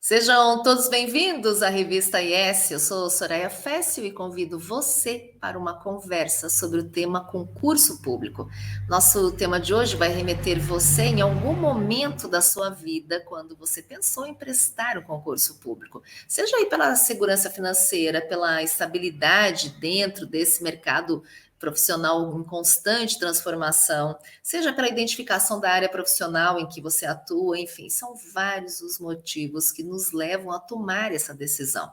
Sejam todos bem-vindos à revista IS. Eu sou Soraya Fécio e convido você para uma conversa sobre o tema concurso público. Nosso tema de hoje vai remeter você em algum momento da sua vida quando você pensou em prestar o concurso público. Seja aí pela segurança financeira, pela estabilidade dentro desse mercado profissional em constante transformação, seja pela identificação da área profissional em que você atua, enfim, são vários os motivos que nos levam a tomar essa decisão.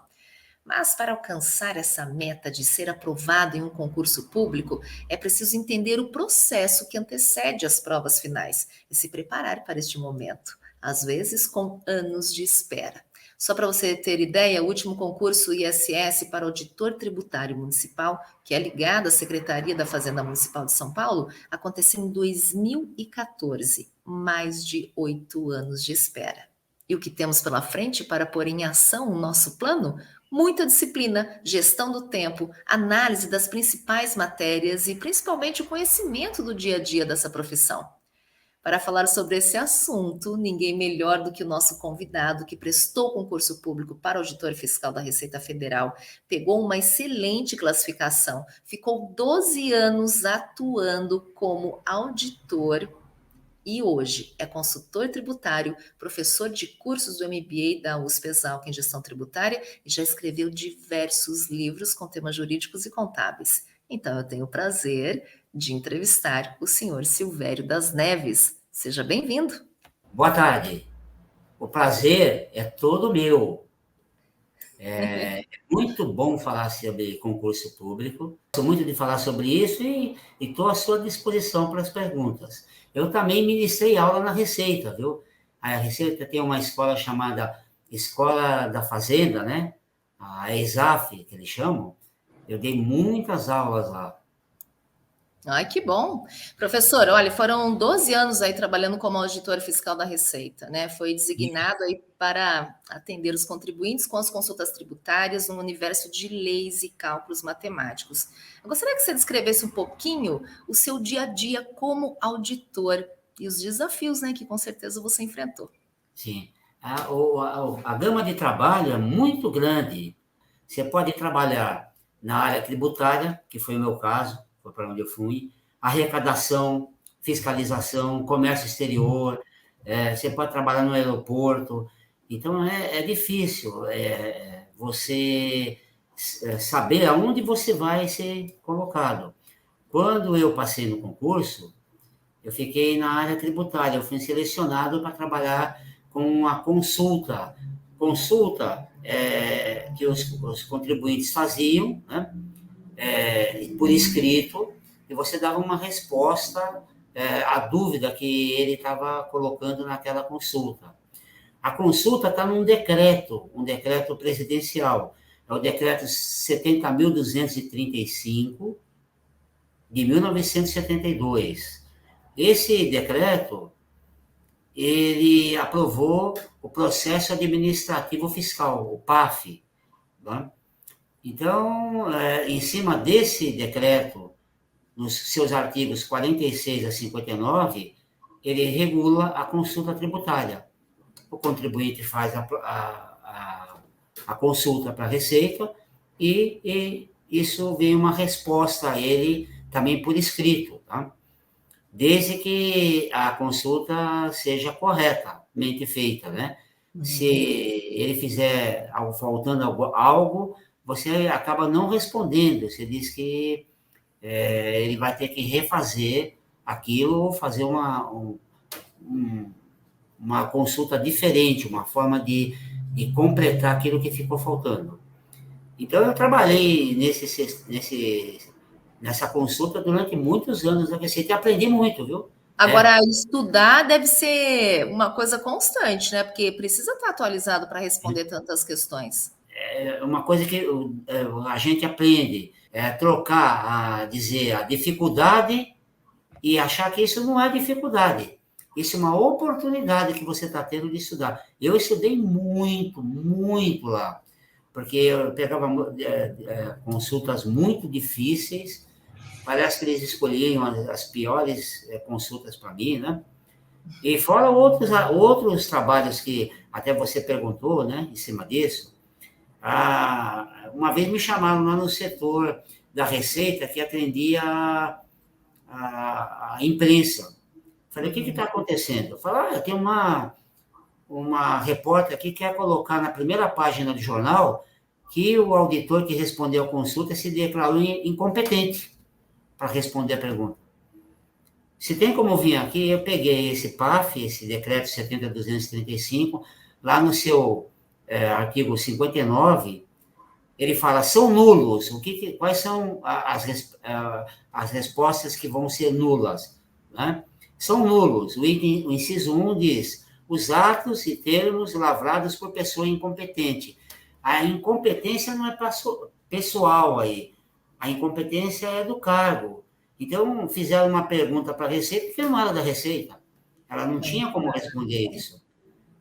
Mas para alcançar essa meta de ser aprovado em um concurso público, é preciso entender o processo que antecede as provas finais e se preparar para este momento, às vezes com anos de espera. Só para você ter ideia, o último concurso ISS para auditor tributário municipal, que é ligado à Secretaria da Fazenda Municipal de São Paulo, aconteceu em 2014, mais de 8 anos de espera. E o que temos pela frente para pôr em ação o nosso plano? Muita disciplina, gestão do tempo, análise das principais matérias e principalmente o conhecimento do dia a dia dessa profissão. Para falar sobre esse assunto, ninguém melhor do que o nosso convidado, que prestou concurso público para auditor fiscal da Receita Federal, pegou uma excelente classificação, ficou 12 anos atuando como auditor e hoje é consultor tributário, professor de cursos do MBA da USP Exalc em gestão tributária e já escreveu diversos livros com temas jurídicos e contábeis. Então eu tenho o prazer de entrevistar o senhor Silvério das Neves. Seja bem-vindo. Boa tarde. O prazer é todo meu. É muito bom falar sobre concurso público. Gosto muito de falar sobre isso e estou à sua disposição para as perguntas. Eu também ministrei aula na Receita, viu? A Receita tem uma escola chamada Escola da Fazenda, né? A ESAF, que eles chamam. Eu dei muitas aulas lá. Ai, que bom. Professor, olha, foram 12 anos aí trabalhando como auditor fiscal da Receita, né? Foi designado aí para atender os contribuintes com as consultas tributárias no universo de leis e cálculos matemáticos. Eu gostaria que você descrevesse um pouquinho o seu dia a dia como auditor e os desafios, né, que com certeza você enfrentou. Sim. A gama de trabalho é muito grande. Você pode trabalhar na área tributária, que foi o meu caso, foi para onde eu fui, arrecadação, fiscalização, comércio exterior, você pode trabalhar no aeroporto. Então, é difícil você saber aonde você vai ser colocado. Quando eu passei no concurso, eu fiquei na área tributária, eu fui selecionado para trabalhar com a consulta. Consulta que os contribuintes faziam, né? Por escrito, e você dava uma resposta à dúvida que ele estava colocando naquela consulta. A consulta está num decreto, um decreto presidencial, é o decreto 70.235, de 1972. Esse decreto, ele aprovou o processo administrativo fiscal, o PAF. Né? Então, em cima desse decreto, nos seus artigos 46 a 59, ele regula a consulta tributária. O contribuinte faz a consulta para a Receita e isso vem uma resposta a ele também por escrito, tá? Desde que a consulta seja corretamente feita, né? Se ele fizer faltando algo, você acaba não respondendo. Você diz que ele vai ter que refazer aquilo ou fazer uma consulta diferente, uma forma de completar aquilo que ficou faltando. Então, eu trabalhei nessa consulta durante muitos anos na Receita e aprendi muito, viu? Agora, estudar deve ser uma coisa constante, né? Porque precisa estar atualizado para responder tantas questões. É uma coisa que a gente aprende, trocar, dizer a dificuldade e achar que isso não é dificuldade. Isso é uma oportunidade que você está tendo de estudar. Eu estudei muito, muito lá, porque eu pegava consultas muito difíceis, parece que eles escolhiam as piores consultas para mim, né? E fora outros trabalhos que até você perguntou, né, em cima disso. Uma vez me chamaram lá no setor da Receita, que atendia a imprensa. Falei, o que está acontecendo? Eu falei, tem uma repórter aqui que quer colocar na primeira página do jornal que o auditor que respondeu a consulta se declarou incompetente para responder a pergunta. Se tem como vir aqui, eu peguei esse PAF, esse decreto 70.235, lá no seu artigo 59, ele fala, são nulos. Quais são as respostas que vão ser nulas? Né? São nulos. O inciso 1 diz, os atos e termos lavrados por pessoa incompetente. A incompetência não é pessoal aí. A incompetência é do cargo. Então, fizeram uma pergunta para a Receita, que não era da Receita. Ela não tinha como responder isso.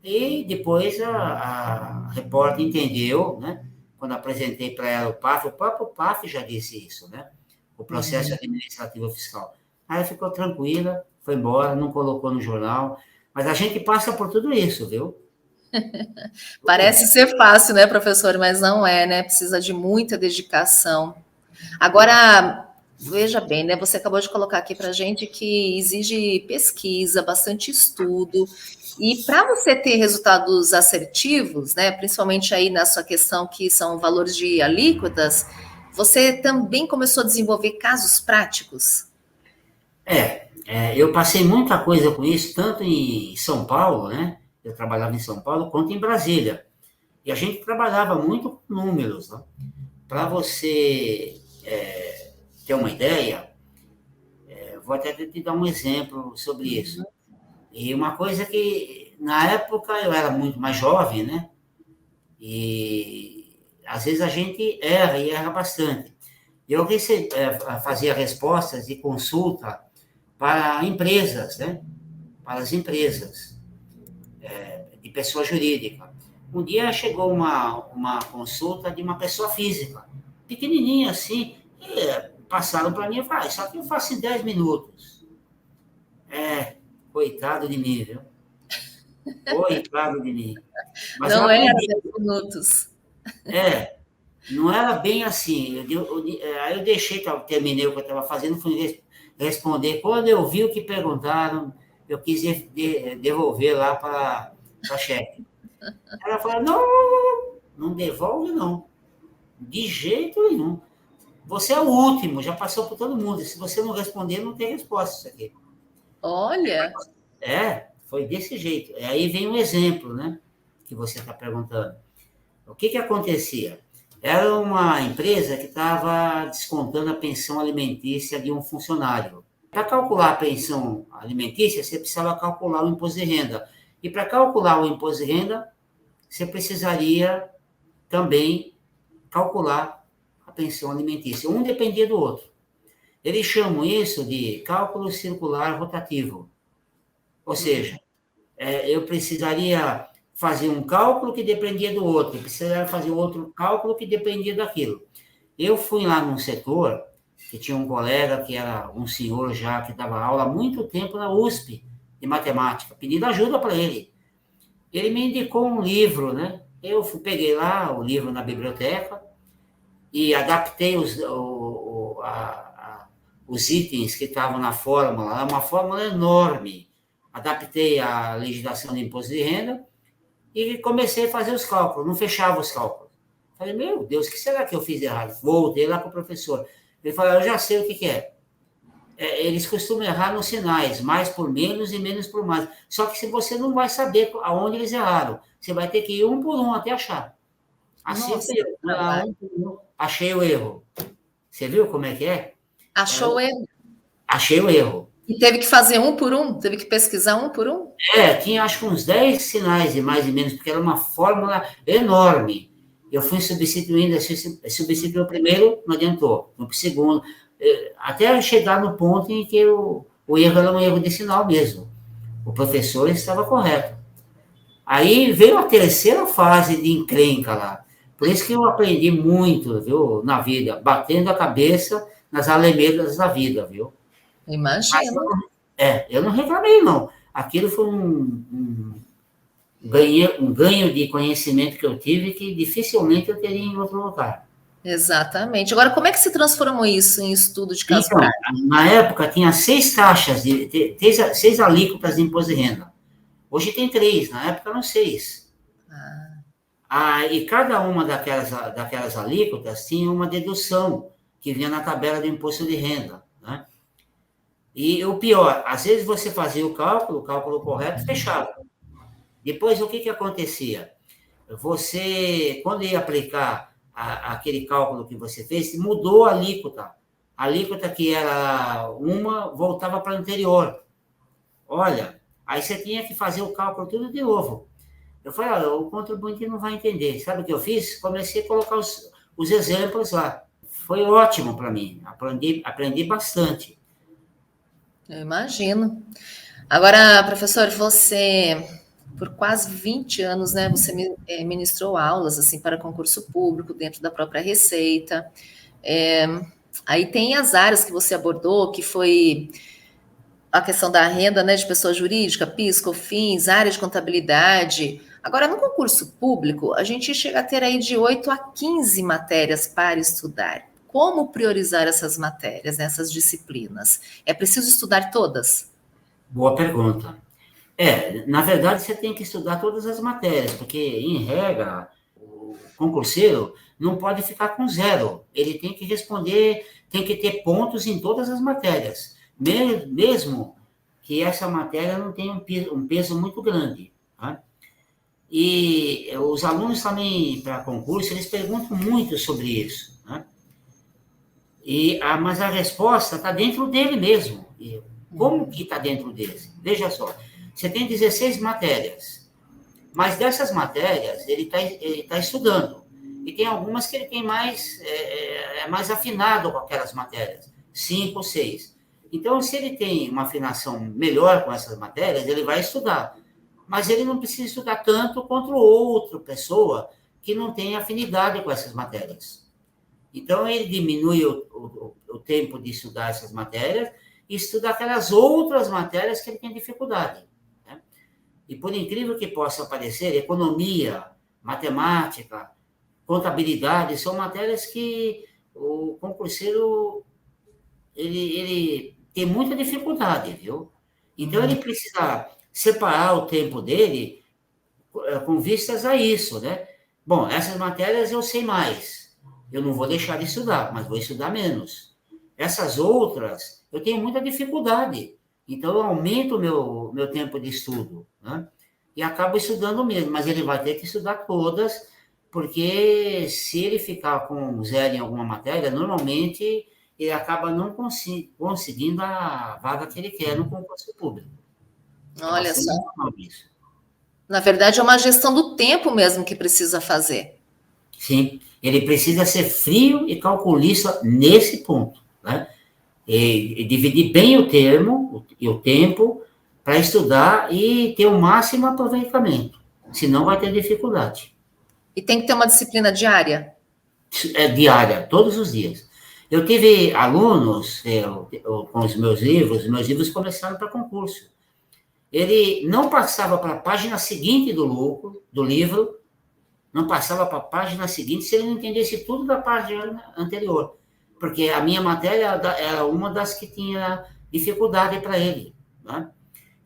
E depois a repórter entendeu, né? Quando apresentei para ela o PAF, o próprio PAF já disse isso, né? O processo administrativo fiscal. Aí ela ficou tranquila, foi embora, não colocou no jornal. Mas a gente passa por tudo isso, viu? Parece ser fácil, né, professor? Mas não é, né? Precisa de muita dedicação. Agora, veja bem, né? Você acabou de colocar aqui para a gente que exige pesquisa, bastante estudo. E para você ter resultados assertivos, né? Principalmente aí na sua questão que são valores de alíquotas, você também começou a desenvolver casos práticos? Eu passei muita coisa com isso, tanto em São Paulo, né? Eu trabalhava em São Paulo, quanto em Brasília. E a gente trabalhava muito com números, né? Para você ter uma ideia, vou até te dar um exemplo sobre isso. E uma coisa que, na época, eu era muito mais jovem, né? E às vezes a gente erra e erra bastante. Eu fazia respostas de consulta para empresas, né? Para as empresas, de pessoa jurídica. Um dia chegou uma consulta de uma pessoa física, pequenininha assim, e passaram para mim e falaram, só que eu faço em 10 minutos. Coitado de mim, viu? Coitado de mim. Mas eu Não era aprendi. 10 minutos. Não era bem assim. Aí eu deixei, terminei o que eu estava fazendo, fui responder. Quando eu vi o que perguntaram, eu quis devolver lá para a chefe. Ela falou, não devolve não. De jeito nenhum. Você é o último, já passou por todo mundo. Se você não responder, não tem resposta isso aqui. Olha. Foi desse jeito. Aí vem um exemplo, né? Que você está perguntando. O que acontecia? Era uma empresa que estava descontando a pensão alimentícia de um funcionário. Para calcular a pensão alimentícia, você precisava calcular o imposto de renda. E para calcular o imposto de renda, você precisaria também calcular a pensão alimentícia. Um dependia do outro. Eles chamam isso de cálculo circular rotativo. Ou seja, eu precisaria fazer um cálculo que dependia do outro, precisaria fazer outro cálculo que dependia daquilo. Eu fui lá num setor que tinha um colega que era um senhor já que dava aula há muito tempo na USP de matemática, pedindo ajuda para ele. Ele me indicou um livro, né? Eu peguei lá o livro na biblioteca e adaptei os itens que estavam na fórmula. É uma fórmula enorme. Adaptei a legislação de imposto de renda e comecei a fazer os cálculos. Não fechava os cálculos. Falei, meu Deus, o que será que eu fiz errado? Voltei lá para o professor. Ele falou, eu já sei o que é. Eles costumam errar nos sinais, mais por menos e menos por mais. Só que se você não vai saber aonde eles erraram, você vai ter que ir um por um até achar. Assim Nossa, eu um por um, achei o erro. Você viu como é que é? achou o erro. Achei o erro. E teve que fazer um por um? Teve que pesquisar um por um? Tinha acho que uns 10 sinais de mais e menos, porque era uma fórmula enorme. Eu fui substituindo, substituiu o primeiro, não adiantou. No segundo, até chegar no ponto em que o erro era um erro de sinal mesmo. O professor estava correto. Aí veio a terceira fase de encrenca lá. Por isso que eu aprendi muito, viu, na vida, batendo a cabeça nas alamedas da vida, viu? Imagina. Eu não reclamei, não. aquilo foi um ganho de conhecimento que eu tive que dificilmente eu teria em outro lugar. Exatamente. Agora, como é que se transformou isso em estudo de caso Então, prático? na época tinha 6 taxas, 6 alíquotas de imposto de renda. Hoje tem 3, na época eram 6. E cada uma daquelas alíquotas tinha uma dedução que vinha na tabela do imposto de renda, né? E o pior, às vezes você fazia o cálculo correto, fechava. Depois, o que acontecia? Você, quando ia aplicar aquele cálculo que você fez, mudou a alíquota. A alíquota que era uma, voltava para a anterior. Olha, aí você tinha que fazer o cálculo tudo de novo. Eu falei, olha, o contribuinte não vai entender. Sabe o que eu fiz? Comecei a colocar os exemplos lá. Foi ótimo para mim. Aprendi bastante. Eu imagino. Agora, professor, você, por quase 20 anos, né, você ministrou aulas, assim, para concurso público, dentro da própria Receita. Aí tem as áreas que você abordou, que foi a questão da renda, né, de pessoa jurídica, PIS, COFINS, área de contabilidade. Agora, no concurso público, a gente chega a ter aí de 8 a 15 matérias para estudar. Como priorizar essas matérias, essas disciplinas? É preciso estudar todas? Boa pergunta. Na verdade, você tem que estudar todas as matérias, porque, em regra, o concurseiro não pode ficar com 0. Ele tem que responder, tem que ter pontos em todas as matérias, mesmo que essa matéria não tenha um peso muito grande. Tá? E os alunos também, para concurso, eles perguntam muito sobre isso. Né? Mas a resposta está dentro dele mesmo. Como que está dentro dele? Veja só, você tem 16 matérias, mas dessas matérias ele tá estudando. E tem algumas que ele tem mais afinado com aquelas matérias, 5 ou 6. Então, se ele tem uma afinação melhor com essas matérias, ele vai estudar. Mas ele não precisa estudar tanto quanto outra pessoa que não tem afinidade com essas matérias. Então, ele diminui o tempo de estudar essas matérias e estuda aquelas outras matérias que ele tem dificuldade. Né? E, por incrível que possa parecer, economia, matemática, contabilidade, são matérias que o concurseiro ele tem muita dificuldade, viu? Então, ele precisa separar o tempo dele com vistas a isso, né? Bom, essas matérias eu sei mais. Eu não vou deixar de estudar, mas vou estudar menos. Essas outras, eu tenho muita dificuldade. Então, eu aumento o meu tempo de estudo, né? E acabo estudando mesmo, mas ele vai ter que estudar todas, porque se ele ficar com 0 em alguma matéria, normalmente ele acaba não conseguindo a vaga que ele quer no concurso público. É Olha bastante só. normal isso. Na verdade, é uma gestão do tempo mesmo que precisa fazer. Sim, ele precisa ser frio e calculista nesse ponto, né? E dividir bem o tempo para estudar e ter o máximo aproveitamento, senão vai ter dificuldade. E tem que ter uma disciplina diária. É diária, todos os dias. Eu tive alunos com os meus livros começaram para concurso. Ele não passava para a página seguinte do livro, não passava para a página seguinte se ele não entendesse tudo da página anterior. Porque a minha matéria era uma das que tinha dificuldade para ele. Né?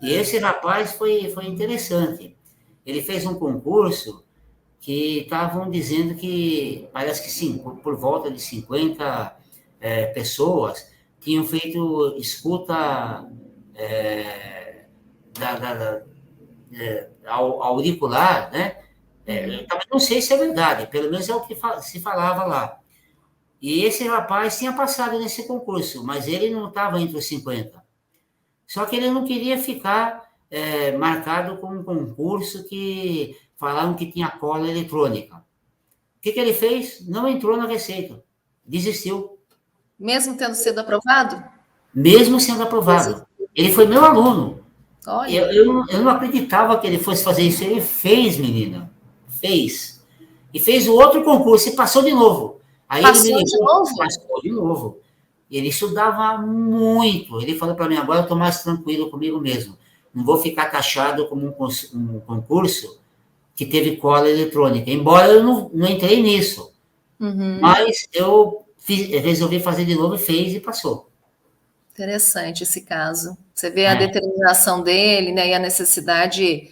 E esse rapaz foi interessante. Ele fez um concurso que estavam dizendo que, parece que sim, por volta de 50 pessoas tinham feito escuta auricular, né? Também não sei se é verdade, pelo menos é o que se falava lá. E esse rapaz tinha passado nesse concurso, mas ele não estava entre os 50. Só que ele não queria ficar marcado com um concurso que falavam que tinha cola eletrônica. O que ele fez? Não entrou na Receita. Desistiu. Mesmo tendo sido aprovado? Mesmo sendo aprovado. Ele foi meu aluno. Olha. Eu não acreditava que ele fosse fazer isso. Ele fez, menina. Fez. E fez o outro concurso e passou de novo. Aí Passou ele me de ligou, novo? passou de novo. Ele estudava muito. Ele falou para mim, agora eu estou mais tranquilo comigo mesmo. não vou ficar taxado como um concurso que teve cola eletrônica, embora eu não entrei nisso. Mas eu resolvi fazer de novo, fez e passou. Interessante esse caso. Você vê a determinação dele, né, e a necessidade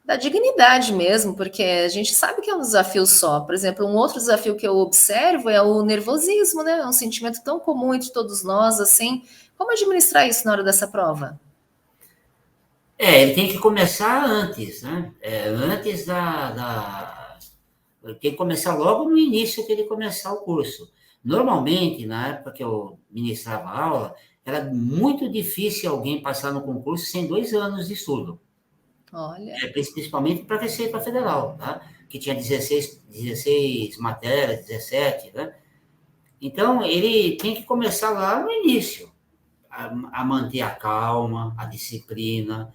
da dignidade mesmo, porque a gente sabe que é um desafio só. Por exemplo, um outro desafio que eu observo é o nervosismo, né? É um sentimento tão comum entre todos nós, assim. Como administrar isso na hora dessa prova? Ele tem que começar antes, né? Antes tem que começar logo no início que ele começar o curso. Normalmente, na época que eu ministrava aula, era muito difícil alguém passar no concurso sem 2 anos de estudo. Olha. Principalmente para a Receita Federal, tá? Que tinha 16 matérias, 17, né? Então, ele tem que começar lá no início, a manter a calma, a disciplina,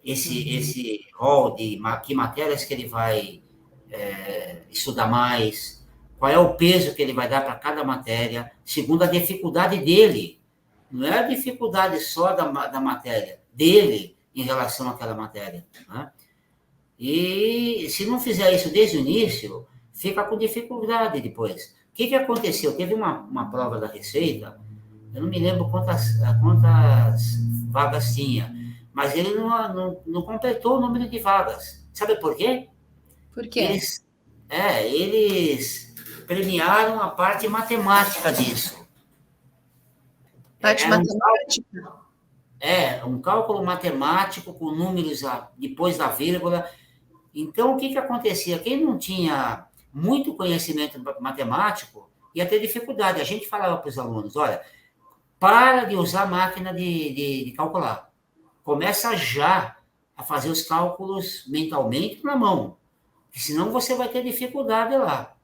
esse rol de que matérias que ele vai estudar mais, qual é o peso que ele vai dar para cada matéria, segundo a dificuldade dele. Não é a dificuldade só da matéria, dele em relação àquela matéria. Né? E se não fizer isso desde o início, fica com dificuldade depois. O que aconteceu? Teve uma prova da Receita, eu não me lembro quantas vagas tinha, mas ele não completou o número de vagas. Sabe por quê? Por quê? Eles premiaram a parte matemática disso. Parte Era matemática? um cálculo matemático com números depois da vírgula. Então, o que acontecia? Quem não tinha muito conhecimento matemático ia ter dificuldade. A gente falava para os alunos, olha, para de usar máquina de calcular. Começa já a fazer os cálculos mentalmente na mão, porque senão você vai ter dificuldade lá.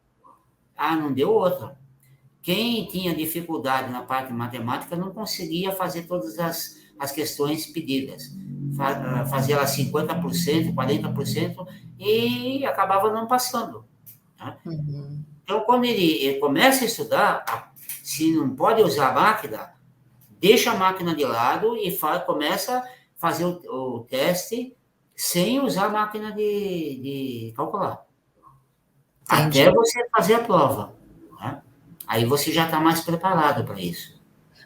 Não deu outra. Quem tinha dificuldade na parte matemática não conseguia fazer todas as questões pedidas. Fazia lá 50%, 40% e acabava não passando. Né? Então, quando ele começa a estudar, se não pode usar a máquina, deixa a máquina de lado e começa a fazer o teste sem usar a máquina de calcular. Entendi. Até você fazer a prova. Né? Aí você já está mais preparado para isso.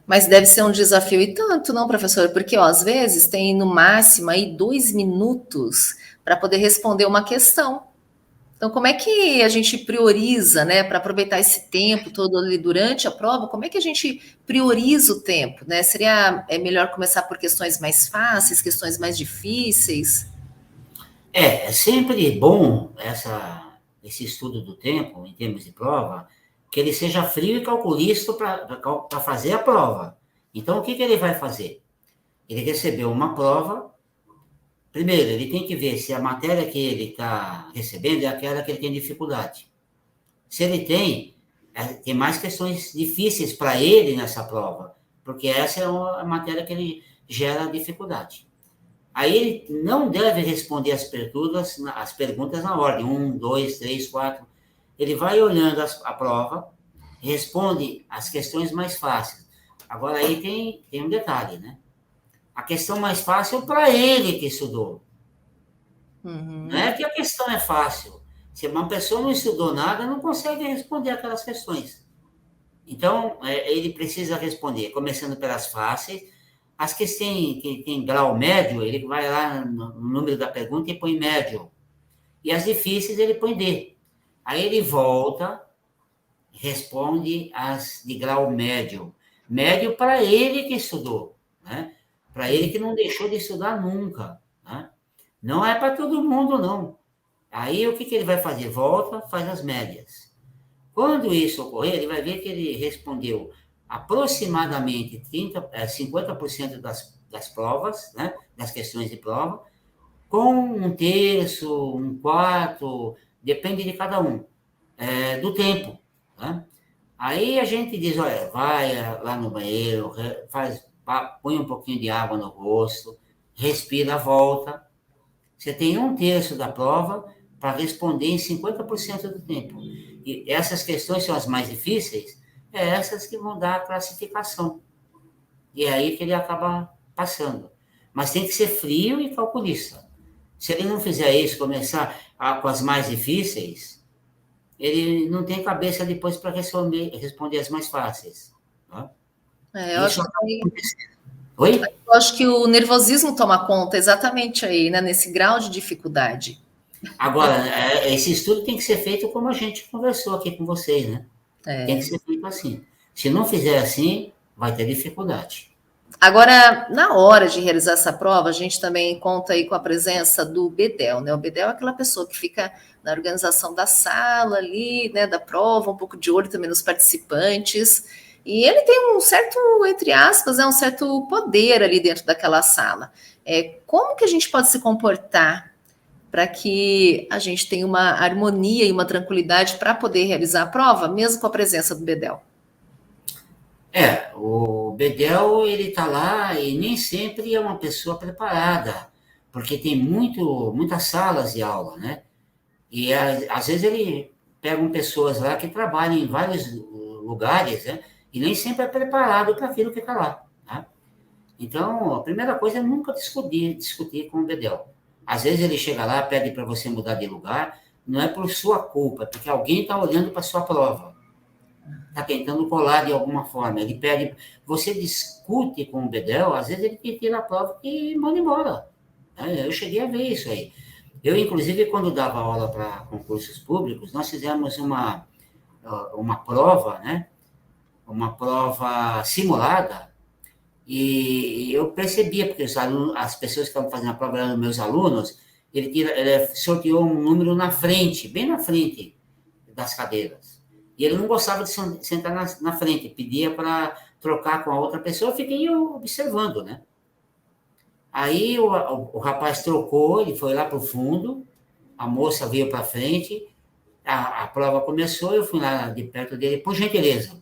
Mas deve ser um desafio e tanto, não, professor? Porque, ó, às vezes tem no máximo aí 2 minutos para poder responder uma questão. Então, como é que a gente prioriza, né, para aproveitar esse tempo todo ali durante a prova? Como é que a gente prioriza o tempo, né? Seria melhor começar por questões mais fáceis, questões mais difíceis? É sempre bom esse estudo do tempo, em termos de prova, que ele seja frio e calculista para fazer a prova. Então, o que ele vai fazer? Ele recebeu uma prova. Primeiro, ele tem que ver se a matéria que ele está recebendo é aquela que ele tem dificuldade. Se ele tem mais questões difíceis para ele nessa prova, porque essa é a matéria que ele gera dificuldade. Aí ele não deve responder as perguntas na ordem, 1, 2, 3, 4. Ele vai olhando a prova, responde as questões mais fáceis. Agora aí tem um detalhe, né? A questão mais fácil para ele que estudou. Não é que a questão é fácil. Se uma pessoa não estudou nada, não consegue responder aquelas questões. Então, ele precisa responder, começando pelas fáceis. As que tem grau médio, ele vai lá no número da pergunta e põe médio. E as difíceis, ele põe D. Aí ele volta, responde as de grau médio. Médio para ele que estudou, né? Para ele que não deixou de estudar nunca, né? Não é para todo mundo, não. Aí o que ele vai fazer? Volta, faz as médias. Quando isso ocorrer, ele vai ver que ele respondeu aproximadamente 50% das provas, né, das questões de prova, com 1/3, 1/4, depende de cada um, do tempo. Né? Aí a gente diz, olha, vai lá no banheiro, põe um pouquinho de água no rosto, respira, volta. Você tem 1/3 da prova para responder em 50% do tempo. E essas questões são as mais difíceis, essas que vão dar a classificação. E é aí que ele acaba passando. mas tem que ser frio e calculista. Se ele não fizer isso, começar com as mais difíceis, ele não tem cabeça depois para responder as mais fáceis. Tá? Eu acho Isso que acaba acontecendo. Oi? eu acho que o nervosismo toma conta exatamente aí, né, nesse grau de dificuldade. Agora, esse estudo tem que ser feito como a gente conversou aqui com vocês, né? Tem que É. ser feito assim. Se não fizer assim, vai ter dificuldade. Agora, na hora de realizar essa prova, a gente também conta aí com a presença do bedel, né? O bedel é aquela pessoa que fica na organização da sala ali, né, da prova, um pouco de olho também nos participantes. E ele tem um certo, entre aspas, um certo poder ali dentro daquela sala. Como que a gente pode se comportar para que a gente tenha uma harmonia e uma tranquilidade para poder realizar a prova, mesmo com a presença do bedel? O Bedel, ele está lá e nem sempre é uma pessoa preparada, porque tem muitas salas de aula, né? E às vezes ele pega pessoas lá que trabalham em vários lugares, né? E nem sempre é preparado para aquilo que está lá. Tá? Então, a primeira coisa é nunca discutir com o Bedel. Às vezes ele chega lá, pede para você mudar de lugar, não é por sua culpa, é porque alguém está olhando para sua prova, está tentando colar de alguma forma. Ele pede, você discute com o Bedel, às vezes ele te tira a prova e manda embora. Eu cheguei a ver isso aí. Eu, inclusive, quando dava aula para concursos públicos, nós fizemos uma prova, né? Uma prova simulada, e eu percebia, porque as pessoas que estavam fazendo a prova eram meus alunos, ele sorteou um número na frente, bem na frente das cadeiras. E ele não gostava de sentar na frente, pedia para trocar com a outra pessoa, eu fiquei observando, né? Aí o rapaz trocou, ele foi lá para o fundo, a moça veio para frente, a prova começou, eu fui lá de perto dele, por gentileza,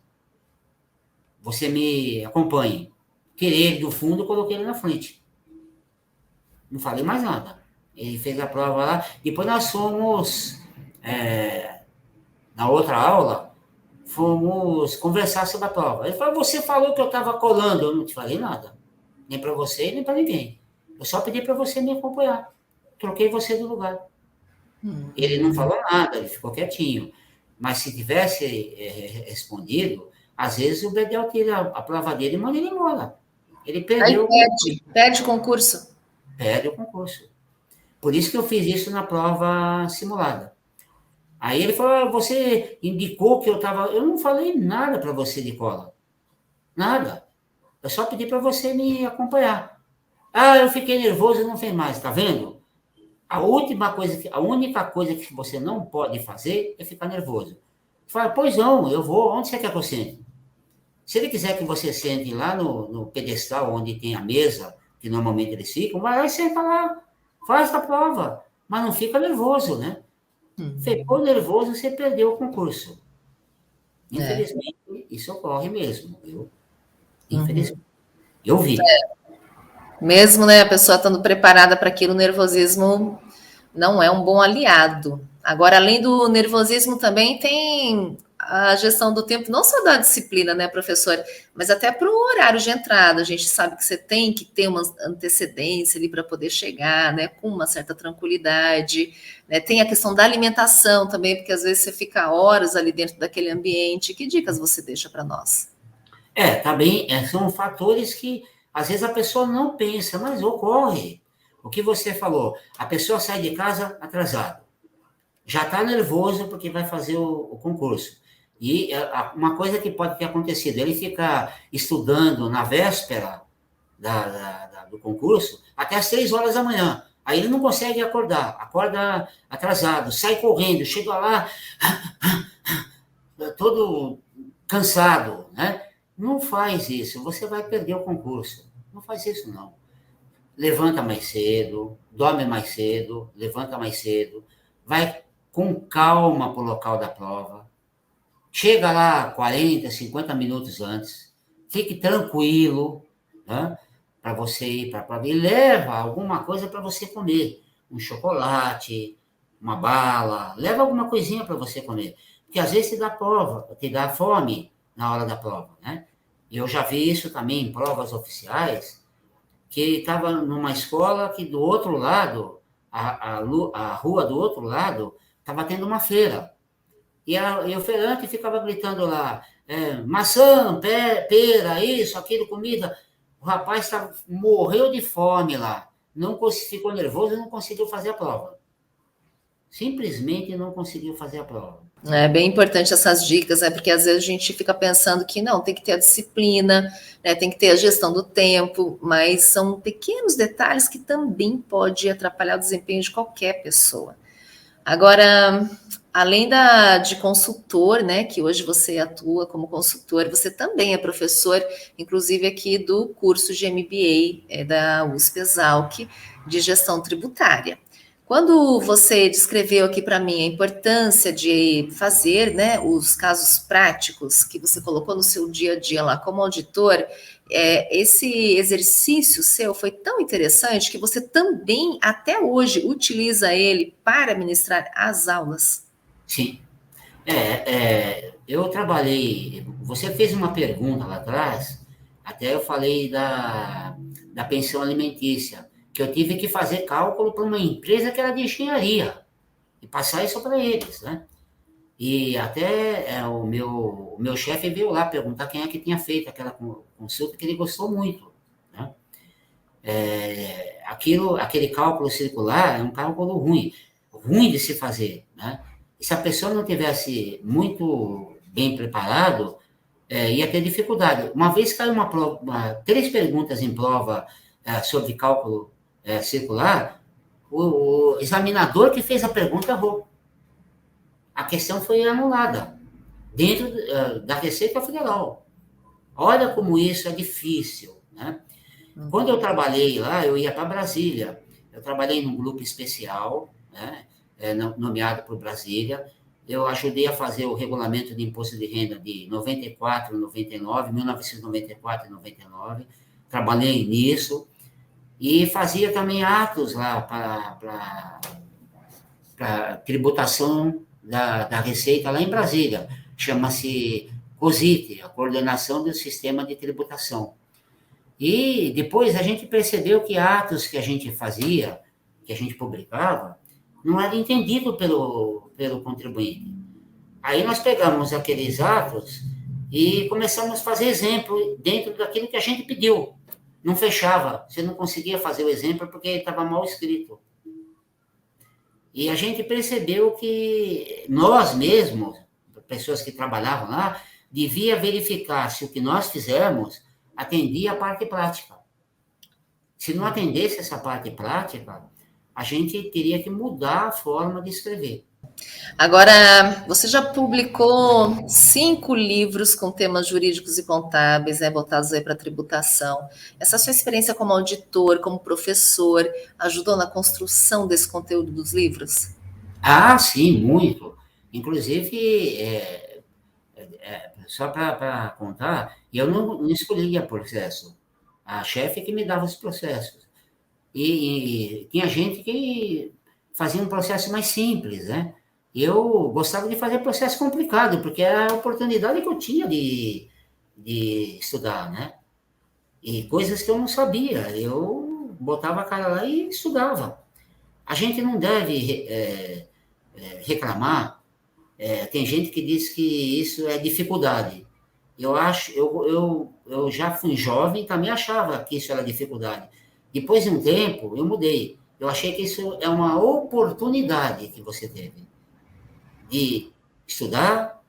você me acompanhe. Tirei ele do fundo e coloquei ele na frente. Não falei mais nada. Ele fez a prova lá. Depois nós fomos, na outra aula, fomos conversar sobre a prova. Ele falou, você falou que eu estava colando. Eu não te falei nada. Nem para você, nem para ninguém. Eu só pedi para você me acompanhar. Troquei você do lugar. Ele não falou nada, ele ficou quietinho. Mas se tivesse respondido, às vezes o Bedel tira a prova dele e manda ele embora. Ele Aí perdeu perde o concurso. perde o concurso. Por isso que eu fiz isso na prova simulada. Aí ele falou, você indicou que eu estava... Eu não falei nada para você de cola. Nada. Eu só pedi para você me acompanhar. Eu fiquei nervoso e não fez mais, tá vendo? A única coisa que você não pode fazer é ficar nervoso. Fala, pois não, eu vou, onde você quer que eu sente? Se ele quiser que você sente lá no pedestal, onde tem a mesa, que normalmente eles ficam, vai lá e senta lá, faz a prova, mas não fica nervoso, né? Ficou nervoso, você perdeu o concurso. Infelizmente, isso ocorre mesmo, viu? Infelizmente. Eu vi. Mesmo, né, a pessoa estando preparada para aquilo, o nervosismo não é um bom aliado. Agora, além do nervosismo, também tem a gestão do tempo, não só da disciplina, né, professor, mas até para o horário de entrada. A gente sabe que você tem que ter uma antecedência ali para poder chegar, né, com uma certa tranquilidade. Né? Tem a questão da alimentação também, porque às vezes você fica horas ali dentro daquele ambiente. Que dicas você deixa para nós? Também são fatores que às vezes a pessoa não pensa, mas ocorre. O que você falou, a pessoa sai de casa atrasada, já está nervoso porque vai fazer o concurso. E uma coisa que pode ter acontecido, ele fica estudando na véspera do concurso até as 3 horas da manhã. Aí ele não consegue acordar, acorda atrasado, sai correndo, chega lá todo cansado, né? Não faz isso, você vai perder o concurso. Não faz isso, não. Levanta mais cedo, dorme mais cedo, levanta mais cedo, vai com calma para o local da prova, chega lá 40, 50 minutos antes, fique tranquilo, né, para você ir para a prova, e leva alguma coisa para você comer, um chocolate, uma bala, leva alguma coisinha para você comer, porque às vezes te dá fome na hora da prova, né? E eu já vi isso também em provas oficiais, que estava numa escola que do outro lado, a rua do outro lado, estava tendo uma feira. E o feirante ficava gritando lá, maçã, pera, isso, aquilo, comida. O rapaz morreu de fome lá. Ficou nervoso e não conseguiu fazer a prova. Simplesmente não conseguiu fazer a prova. É bem importante essas dicas, né? Porque às vezes a gente fica pensando que não, tem que ter a disciplina, né? Tem que ter a gestão do tempo, mas são pequenos detalhes que também pode atrapalhar o desempenho de qualquer pessoa. Agora, além de consultor, né, que hoje você atua como consultor, você também é professor, inclusive aqui do curso de MBA da USP Exalc de gestão tributária. Quando você descreveu aqui para mim a importância de fazer, né, os casos práticos que você colocou no seu dia a dia lá como auditor, esse exercício seu foi tão interessante que você também, até hoje, utiliza ele para ministrar as aulas. Sim. Eu trabalhei. Você fez uma pergunta lá atrás, até eu falei da pensão alimentícia, que eu tive que fazer cálculo para uma empresa que era de engenharia e passar isso para eles, né? E até o meu chefe veio lá perguntar quem é que tinha feito aquela consulta, que ele gostou muito, né? Aquele cálculo circular é um cálculo ruim de se fazer, né? E se a pessoa não tivesse muito bem preparado, ia ter dificuldade. Uma vez caiu três perguntas em prova sobre cálculo circular, o examinador que fez a pergunta errou. A questão foi anulada dentro da Receita Federal. Olha como isso é difícil, né? Quando eu trabalhei lá, eu ia para Brasília. Eu trabalhei num grupo especial, né, nomeado por Brasília. Eu ajudei a fazer o regulamento de imposto de renda de 94, 99, 1994 e 99. Trabalhei nisso. E fazia também atos lá para tributação da Receita lá em Brasília. Chama-se COSIT, a Coordenação do Sistema de Tributação. E depois a gente percebeu que atos que a gente fazia, que a gente publicava, não era entendido pelo contribuinte. Aí nós pegamos aqueles atos e começamos a fazer exemplo dentro daquilo que a gente pediu. Não fechava, você não conseguia fazer o exemplo porque estava mal escrito. E a gente percebeu que nós mesmos, pessoas que trabalhavam lá, devia verificar se o que nós fizemos atendia a parte prática. Se não atendesse essa parte prática, a gente teria que mudar a forma de escrever. Agora, você já publicou 5 livros com temas jurídicos e contábeis, né, voltados aí para tributação. Essa sua experiência como auditor, como professor, ajudou na construção desse conteúdo dos livros? Ah, sim, muito. Inclusive, só para contar, eu não escolhia processo. A chefe que me dava os processos. E tinha gente que fazia um processo mais simples, né? Eu gostava de fazer processo complicado, porque era a oportunidade que eu tinha de estudar, né? E coisas que eu não sabia, eu botava a cara lá e estudava. A gente não deve reclamar. Tem gente que diz que isso é dificuldade. Eu já fui jovem e também achava que isso era dificuldade. Depois de um tempo, eu mudei. Eu achei que isso é uma oportunidade que você teve de estudar,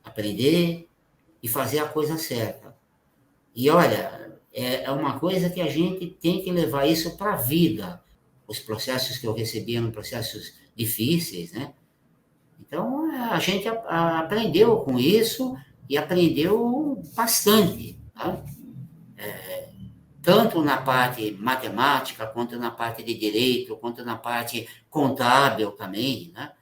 aprender e fazer a coisa certa. E olha, é uma coisa que a gente tem que levar isso para a vida. Os processos que eu recebia eram processos difíceis, né? Então, a gente aprendeu com isso e aprendeu bastante, tá? Tanto na parte matemática, quanto na parte de direito, quanto na parte contábil também, né?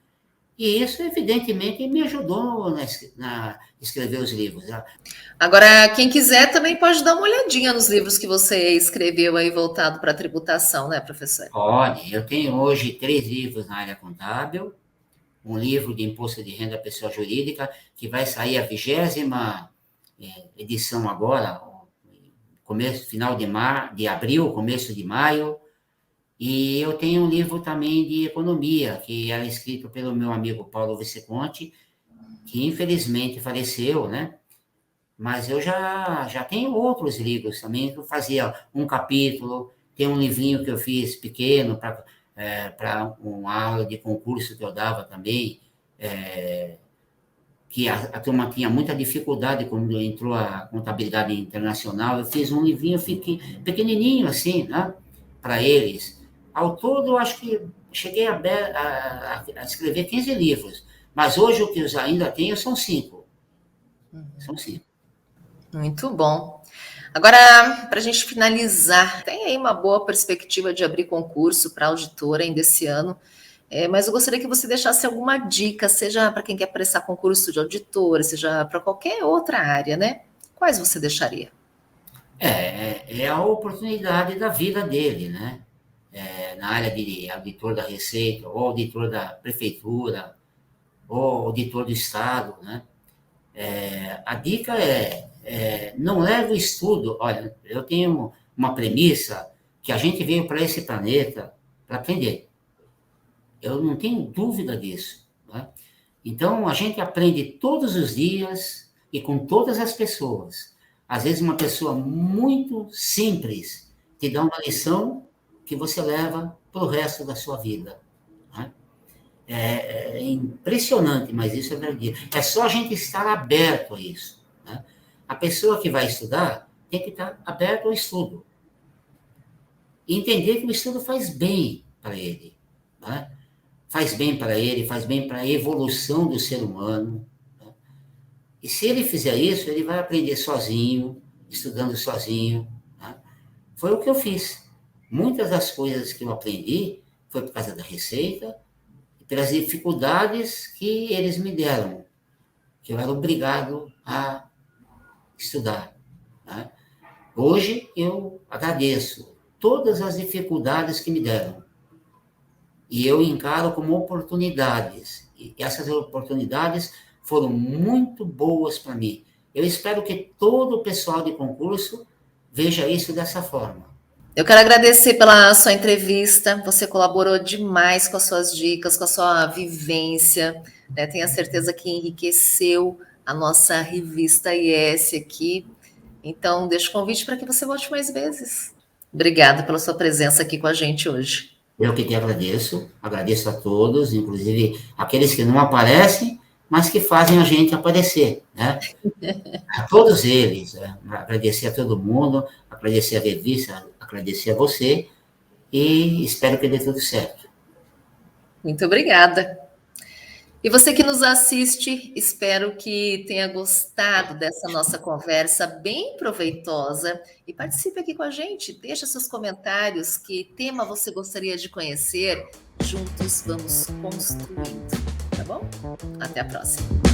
E isso, evidentemente, me ajudou na escrever os livros. Né? Agora, quem quiser também pode dar uma olhadinha nos livros que você escreveu aí voltado para a tributação, né, professor? Pode. Eu tenho hoje 3 livros na área contábil, um livro de imposto de renda à pessoa jurídica, que vai sair a 20ª edição agora, final de abril, começo de maio. E eu tenho um livro também de economia, que era escrito pelo meu amigo Paulo Visconti, que infelizmente faleceu, né? Mas eu já tenho outros livros também, que eu fazia um capítulo, tem um livrinho que eu fiz pequeno para uma aula de concurso que eu dava também, que a turma tinha muita dificuldade quando entrou a contabilidade internacional. Eu fiz um livrinho pequenininho assim, né, para eles. Ao todo, eu acho que cheguei a escrever 15 livros, mas hoje o que eu ainda tenho são 5. São 5. Muito bom. Agora, para a gente finalizar, tem aí uma boa perspectiva de abrir concurso para auditora ainda esse ano, mas eu gostaria que você deixasse alguma dica, seja para quem quer prestar concurso de auditora, seja para qualquer outra área, né? Quais você deixaria? É a oportunidade da vida dele, né? Na área de auditor da Receita, ou auditor da Prefeitura, ou auditor do Estado, né? A dica não leve o estudo. Olha, eu tenho uma premissa que a gente veio para esse planeta para aprender. Eu não tenho dúvida disso, né? Então, a gente aprende todos os dias e com todas as pessoas. Às vezes, uma pessoa muito simples te dá uma lição que você leva para o resto da sua vida, né? É impressionante, mas isso é verdade. É só a gente estar aberto a isso, né? A pessoa que vai estudar tem que estar aberto ao estudo. E entender que o estudo faz bem para ele, né? Faz bem para ele, faz bem para a evolução do ser humano, né? E se ele fizer isso, ele vai aprender sozinho, estudando sozinho, né? Foi o que eu fiz. Muitas das coisas que eu aprendi foi por causa da Receita, pelas dificuldades que eles me deram, que eu era obrigado a estudar, né? Hoje eu agradeço todas as dificuldades que me deram e eu encaro como oportunidades, e essas oportunidades foram muito boas para mim. Eu espero que todo o pessoal de concurso veja isso dessa forma. Eu quero agradecer pela sua entrevista. Você colaborou demais com as suas dicas, com a sua vivência, né? Tenho a certeza que enriqueceu a nossa revista IS aqui. Então, deixo o convite para que você volte mais vezes. Obrigada pela sua presença aqui com a gente hoje. Eu que te agradeço a todos, inclusive aqueles que não aparecem, mas que fazem a gente aparecer, né? A todos eles, né? Agradecer a todo mundo, agradecer a revista, agradecer a você e espero que dê tudo certo. Muito obrigada. E você que nos assiste, espero que tenha gostado dessa nossa conversa bem proveitosa e participe aqui com a gente, deixa seus comentários, que tema você gostaria de conhecer, juntos vamos construindo, tá bom? Até a próxima.